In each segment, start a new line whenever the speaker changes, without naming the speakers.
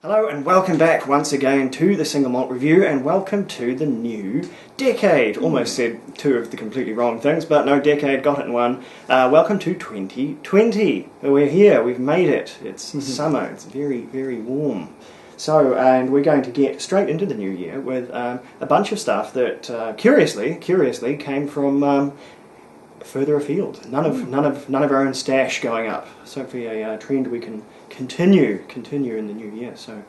Hello and welcome back once again to the Single Malt Review, and welcome to the new decade. Almost said two of the completely wrong things, but no, decade, got it in one. Welcome to 2020. We're here, we've made it. It's summer, it's very, very warm. So, and we're going to get straight into the new year with a bunch of stuff that curiously came from further afield. None of our own stash going up. So hopefully a trend we can continue in the new year. So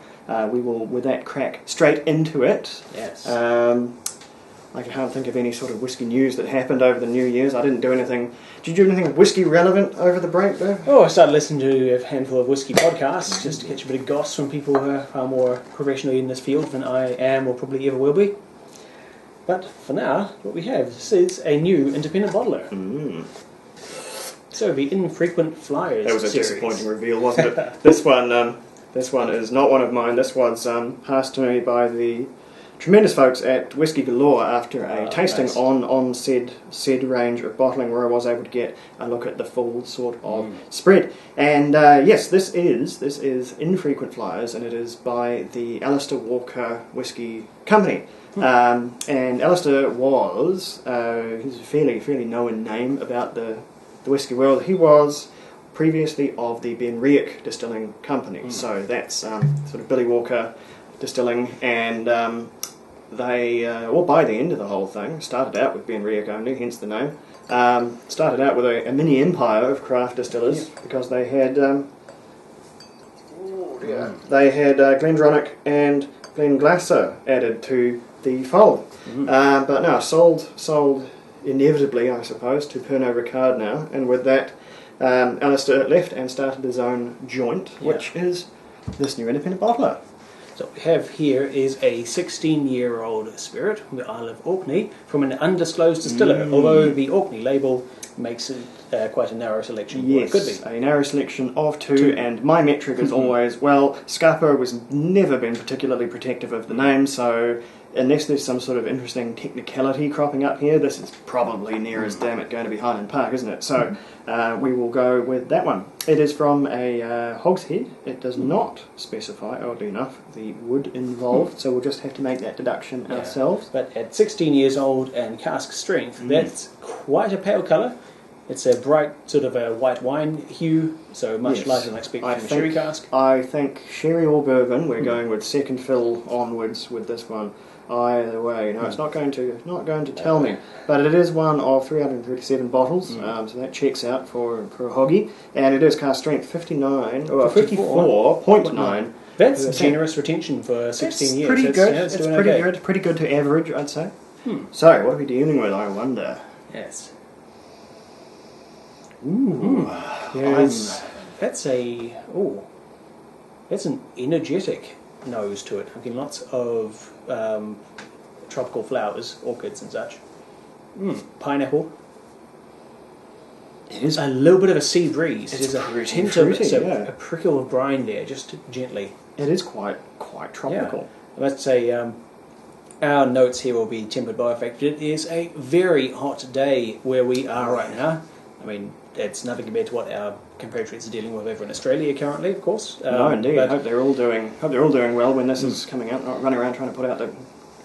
we will, with that, crack straight into it.
Yes.
I can't think of any sort of whiskey news that happened over the New Year's. I didn't do anything. Did you do anything whiskey relevant over the break, though?
Oh, I started listening to a handful of whiskey podcasts just to catch a bit of goss from people who are far more professionally in this field than I am or probably ever will be. But for now, what we have is a new independent bottler. So the Infrequent Flyers
That was a
series.
disappointing reveal, wasn't it? This one is not one of mine. This one's passed to me by the tremendous folks at Whiskey Galore after a tasting
nice.
on said range of bottling, where I was able to get a look at the full sort of spread. And yes, this is Infrequent Flyers, and it is by the Alastair Walker Whiskey Company. And Alastair was he's a fairly known name about the whiskey world. He was previously of the Benriach Distilling Company, so that's sort of Billy Walker Distilling, and they, by the end of the whole thing, started out with Benriach only, hence the name. Started out with a mini empire of craft distillers, because they had Glendronach and Glenglasser added to the fold. But no, sold inevitably, I suppose, to Pernod Ricard now, and with that, Alastair left and started his own joint, which is this new independent bottler.
So what we have here is a 16-year-old spirit from the Isle of Orkney from an undisclosed distiller, although the Orkney label makes it quite a narrow selection.
Yes,
Well, it could be.
a narrow selection of two, and my metric is always, well, Scapa was never been particularly protective of the name, so unless there's some sort of interesting technicality cropping up here, this is probably near as damn it going to be Highland Park, isn't it? So we will go with that one. It is from a hogshead. It does not specify, oddly enough, the wood involved, so we'll just have to make that deduction ourselves.
But at 16 years old and cask strength, that's quite a pale colour. It's a bright sort of a white wine hue, so much lighter than I expect from a sherry cask.
I think sherry or bourbon, we're going with second fill onwards with this one. Either way, no, it's not going to tell me. But it is one of 337 bottles, so that checks out for a hoggy. And it is cask strength 54.9.
That's generous retention for 16 years.
Pretty good.
It's
It's
doing
pretty
okay.
good. Pretty good to average, I'd say. So, what are we dealing with, I wonder?
Yes.
Ooh.
That's an energetic nose to it. I'm getting lots of tropical flowers, orchids and such. Pineapple.
It is
a little bit of a sea breeze.
It's
There's
pretty
a hint
fruity,
of a prickle of brine there, just gently.
It is quite tropical.
I must say, our notes here will be tempered by the fact that it is a very hot day where we are right now. I mean, it's nothing compared to what our compatriots are dealing with over in Australia currently, of course.
No, indeed. I hope they're all doing well when this is coming out. Not running around trying to put out the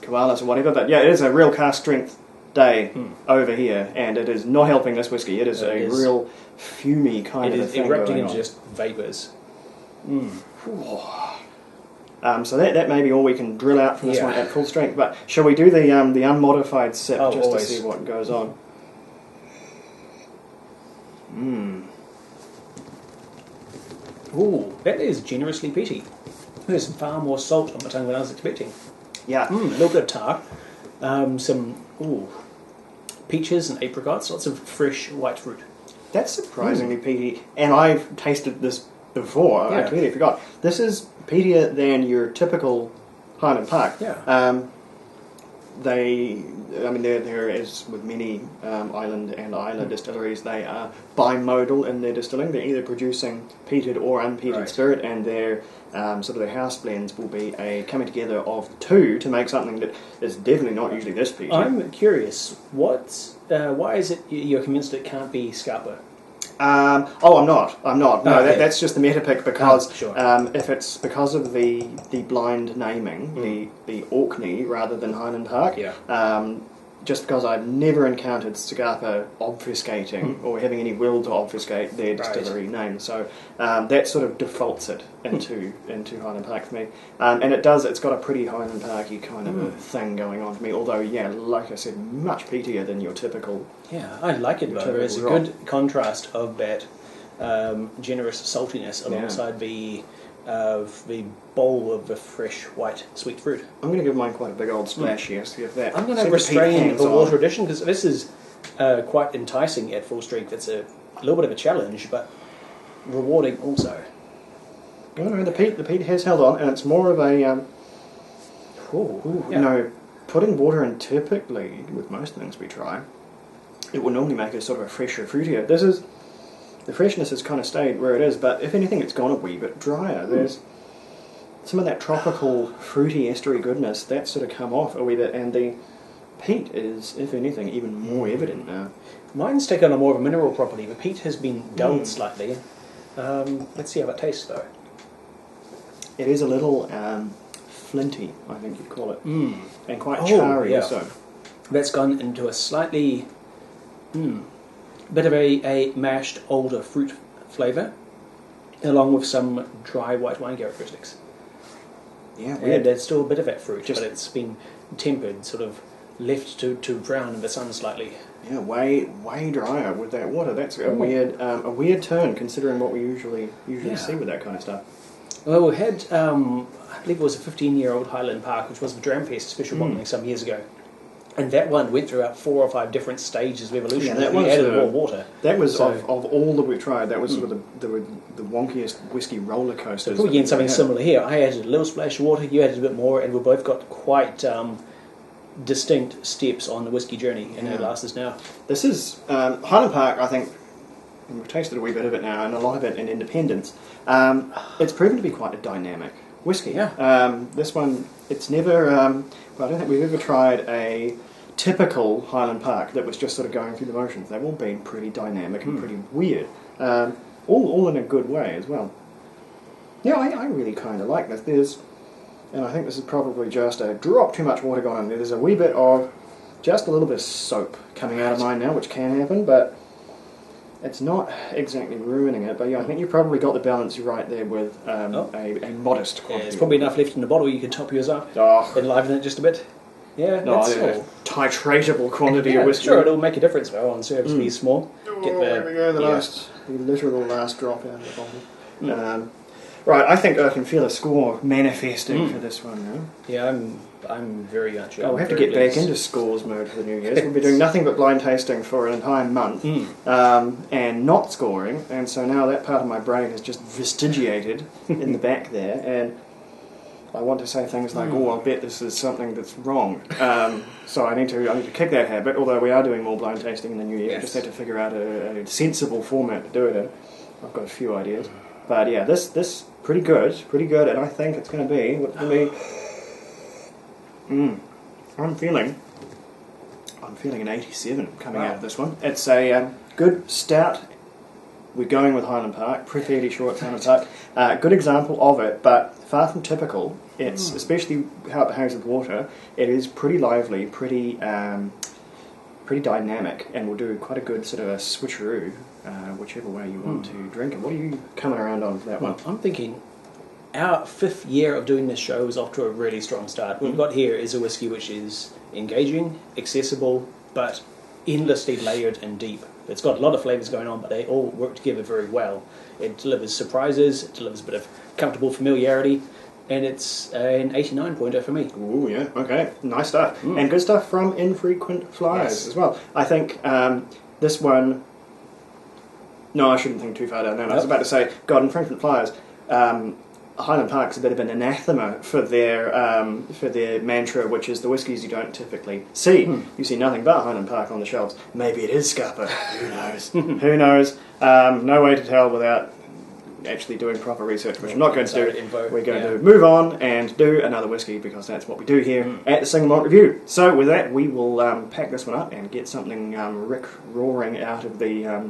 koalas or whatever. But yeah, it is a real cask strength day over here, and it is not helping this whiskey. It is real fumy kind of thing.
It is erupting
going
into
on.
just vapours.
So that may be all we can drill out from this one at full strength. But shall we do the unmodified sip just
always.
to see what goes on?
Ooh, that is generously peaty. There's far more salt on the tongue than I was expecting.
Yeah.
A little bit of tar. Some peaches and apricots, lots of fresh white fruit.
That's surprisingly peaty, and I've tasted this before. I clearly forgot. This is peatier than your typical Highland Park.
Yeah.
There is with many island and isla distilleries, they are bimodal in their distilling. They're either producing peated or unpeated spirit, and their sort of their house blends will be a coming together of the two to make something that is definitely not usually this peaty.
I'm curious, why is it you're convinced it can't be Scapa?
I'm not. No,
okay.
that's just the meta pick because
sure.
if it's because of the blind naming, the Orkney rather than Highland Park.
Yeah.
Just because I've never encountered Scarpa obfuscating or having any will to obfuscate their distillery name, so that sort of defaults it into Highland Park for me. And it's got a pretty Highland Parky kind of a thing going on for me. Although, yeah, like I said, much peatier than your typical.
Yeah, I like it though. There's a good contrast of that generous saltiness alongside the bowl of the fresh white sweet fruit.
I'm going to give mine quite a big old splash here. See if that.
I'm going to restrain the water addition because this is quite enticing at full strength. It's a little bit of a challenge, but rewarding also.
Oh, no, the peat has held on, and it's more of a you know, putting water in typically with most things we try, it will normally make it sort of a fresher, fruitier. The freshness has kind of stayed where it is, but if anything, it's gone a wee bit drier. There's some of that tropical, fruity, estery goodness that's sort of come off a wee bit, and the peat is, if anything, even more evident now.
Mine's taken on more of a mineral property. The peat has been dulled slightly. Let's see how it tastes, though.
It is a little flinty, I think you'd call it, and quite charry also.
That's gone into a slightly bit of a mashed older fruit flavour, along with some dry white wine characteristics.
Yeah,
and there's still a bit of that fruit, but it's been tempered, sort of left to brown in the sun slightly.
Yeah, way drier with that water. That's a weird turn considering what we usually see with that kind of stuff.
Well, we had I believe it was a 15-year-old Highland Park, which was the Dram Fest special bottling some years ago. And that one went through about 4 or 5 different stages of evolution.
Yeah,
we added more water.
That was of all that we've tried. That was sort of the wonkiest whiskey roller coaster.
So probably getting something similar here. I added a little splash of water. You added a bit more, and we've both got quite distinct steps on the whiskey journey in our glasses now. This is
Highland Park. I think and we've tasted a wee bit of it now, and a lot of it in Independence. It's proven to be quite a dynamic whiskey.
Yeah.
This one, it's never. I don't think we've ever tried a typical Highland Park that was just sort of going through the motions. They've all been pretty dynamic and pretty weird, all in a good way as well. Yeah, I really kind of like this. And I think this is probably just a drop too much water gone in there. There's a wee bit of, just a little bit of soap coming out of mine now, which can happen, but it's not exactly ruining it. But yeah, I think you probably got the balance right there with a modest quantity.
Yeah, there's probably enough left in the bottle. You can top yours up, enliven it just a bit. Yeah,
that's a titratable quantity of whiskey.
Sure, it'll make a difference though on serves be small.
There we go, the literal last drop out of the bottle. Right, I think I can feel a score manifesting for this one now.
Yeah, I'm very unsure.
We'll have to get back into scores mode for the New Year's. We'll be doing nothing but blind tasting for an entire month and not scoring, and so now that part of my brain is just vestigiated in the back there, and I want to say things like, I'll bet this is something that's wrong. So I need to kick that habit, although we are doing more blind tasting in the New Year. I just had to figure out a sensible format to do it in. I've got a few ideas. But yeah, this pretty good, and I think it's going to be what's going to be. I'm feeling an 87 coming out of this one. It's a good stout. We're going with Highland Park, fairly short Highland Park. Good example of it, but far from typical. It's especially how it behaves with water. It is pretty lively, pretty dynamic, and will do quite a good sort of a switcheroo. Whichever way you want to drink it. What are you coming around on for that one?
I'm thinking our 5th year of doing this show is off to a really strong start. What we've got here is a whiskey which is engaging, accessible, but endlessly layered and deep. It's got a lot of flavours going on, but they all work together very well. It delivers surprises, it delivers a bit of comfortable familiarity, and it's an 89 pointer for me.
Ooh, yeah, okay. Nice stuff. And good stuff from Infrequent Flyers as well. I think this one... No, I shouldn't think too far down there. I was about to say, God, Infrequent Flyers, Highland Park's a bit of an anathema for their mantra, which is the whiskies you don't typically see. You see nothing but Highland Park on the shelves. Maybe it is Scarpa. Who knows? Who knows? No way to tell without actually doing proper research, which I'm not going to do. We're going to move on and do another whiskey, because that's what we do here at the Single Malt Review. So with that, we will pack this one up and get something rick-roaring out of the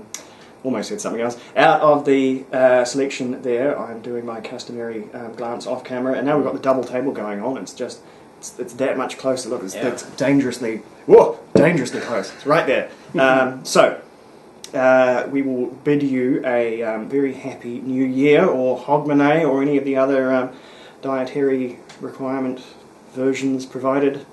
almost said something else. Out of the selection there, I'm doing my customary glance off camera, and now we've got the double table going on. It's just, it's that much closer. Look, it's dangerously close. It's right there. So, we will bid you a very happy New Year, or Hogmanay, or any of the other dietary requirement versions provided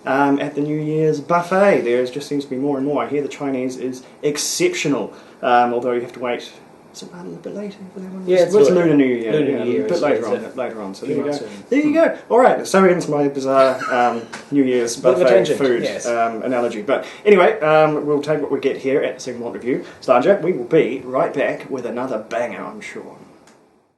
at the New Year's buffet. There just seems to be more and more. I hear the Chinese is exceptional, although you have to wait. Is it a bit later for that one?
Yeah, it's
Lunar New Year.
Lunar New Year,
a bit later on. So there you go.
Soon.
There you go. All right. So ends my bizarre New Year's buffet food analogy. But anyway, we'll take what we get here at the Second Malt Review. Starjack, we will be right back with another banger, I'm sure.